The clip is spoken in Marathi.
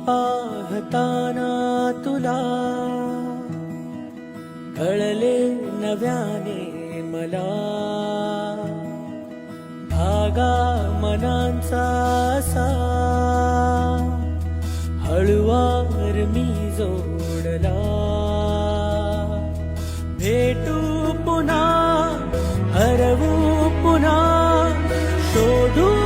पाहताना तुला कळले नव्याने मला, धागा मनांचा असा हळुवार मी जोडला. भेटू पुन्हा, हरवू पुन्हा, शोधू